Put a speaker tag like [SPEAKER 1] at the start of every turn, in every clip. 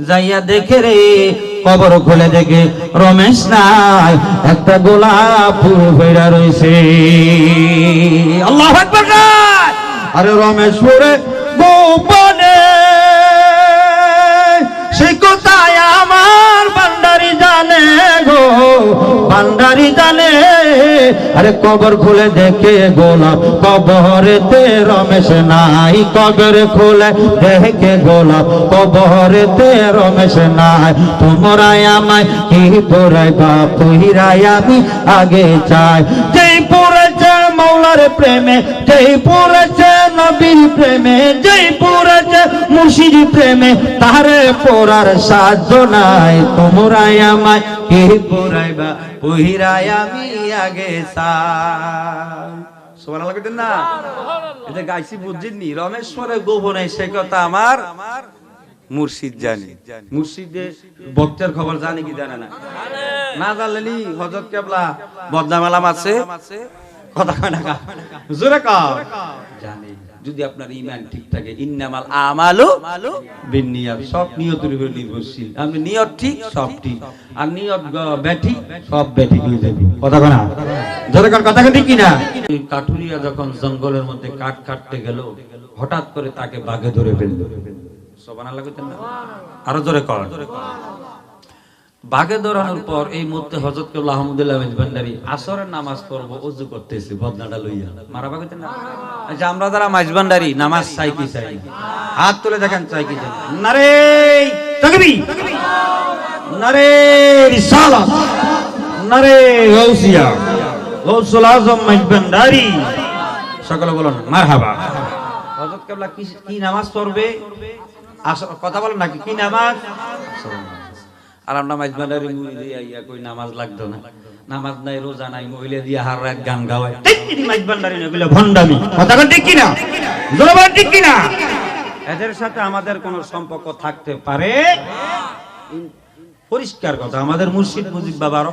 [SPEAKER 1] যাইয়া দেখে রে কবর খুলে দেখে রমেশ নাই, একটা গোলাপ ফুল ফেরা রয়েছে। আল্লাহু আকবার। আরে রমেশ পরে গোপনে সে কোথায় আমার ভান্ডারি জানে গো, ভান্ডারি জানে। আরে কবর খুলে দেখে গোলাপ, কবরেতে রমেশ নাই। কবর খুলে দেখে গোলাপ, কবরেতে রমেশ নাই। তোমরাই আমায় কি পড়াইবা, পহিরাই আমি আগে চাই। যেই পড়েছে মৌলার প্রেমে, যেই পড়েছে নবীর প্রেমে, যেই পড়েছে মুর্শিদ প্রেমে, তারে পড়ার সাধ্য নাই। তোমরাই আমায় কি পড়াইবা, পহিরাই আমি আগে চাই। সুবহানাল্লাহ কইতেন না? এটা গাইছি বুঝিনি। রমেশ্বরে গোপনে সে কথা আমার মুর্শিদ জানে। মুর্শিদে ভক্তের খবর জানে কি জানে না? না জানলেনি হযরত কেবলা বদনাম আলাম আছে, কথা কয় না কা জোরে কা জানে। যদি আপনার ঈমান ঠিক থাকে, ইন্নামাল আমালু বিন্নিয়াত, সব নিয়তের উপর নির্ভরশীল। আপনি নিয়ত ঠিক, সব ঠিক। আর নিয়ত ব্যাঠিক, সব ব্যাঠিক হয়ে যাবে। কথা কয় না? জোরে কার কথা ঠিক কি না? কাঠুরিয়া যখন জঙ্গলের মধ্যে কাঠ কাটতে গেল, হঠাৎ করে তাকে বাঘে ধরে ফেলল। সুবহানাল্লাহ কইতেন না? আরো জোরে কর। বাঘে ধরানোর পর এই মধ্যে হযরত কেবলা আহমদুল্লাহ ভান্ডারী আসরের নামাজ পড়ব, ওযু করতেছে বদনাটা লইয়া। মারাবা কইতেন না? আচ্ছা, আমরা যারা মাইজ ভান্ডারী নামাজ চাই কি চাই? হাত তুলে দেখেন চাই কি চাই? নারে তাকবীর, নারে রিসালাত, নারে গাউসিয়া, গাউসুল আজম মাইজ ভান্ডারী। সকলে বলুন মারহাবা। হযরত কেবলা কি নামাজ পড়বে? কথা বলেন নাকি কি নামাজ? আর আমরা মাইজ ভান্ডারী মুড়ি আইয়া কই নামাজ লাগতো না, নামাজ নাই, রোজা নাই, মহিলা দিয়ে হার রাত গান গাওয়ায়। ঠিক মাইজ ভান্ডারী না, এগুলো ভন্ডামি। কথা ঠিক কি না? জোরে ঠিক কি না? এদের সাথে আমাদের কোনো সম্পর্ক থাকতে পারে? পরিষ্কার কথা। আমাদের মুর্শিদ মুজিব বাবার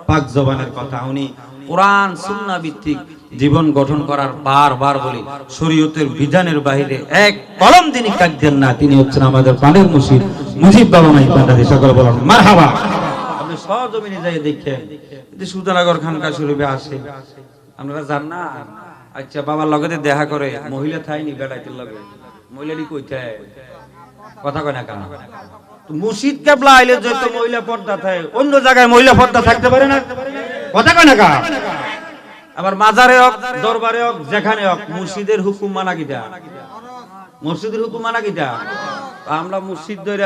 [SPEAKER 1] পাক জবানের কথা। উনি কোরআন সুন্নাহ ভিত্তিক জীবন গঠন করার বারবার বলি, শরীয়তের বিধানের বাইরে এক কলম তিনি কাটতেন না। তিনি হচ্ছেন আমাদের প্রাণের মুর্শিদ মুজিব বাবা মাইজ ভান্ডারী। সকলে বলুন মারহাবা। আপনি সরজমিনে যাই দেখেন, যদি সুজানগর খানকা শরীফে আসে, আপনারা জান না? আচ্ছা, বাবার লগতে দেখা করে মহিলা থাইনি বেড়াইতে লাগে, মহিলাটি কইতে কথা কয় না কেন? মুর্শিদ কেবলা আইলে যত মহিলা পর্দা থাকে, অন্য জায়গায় মহিলা পর্দা থাকতে পারে না? কথা কয় না কা? আবার মাজারে হোক, দরবারে হোক, যেখানে হোক, মুর্শিদের হুকুম মানা কিটা? মুর্শিদের হুকুম মানা কিটা? আমরা মুর্শিদ ধরে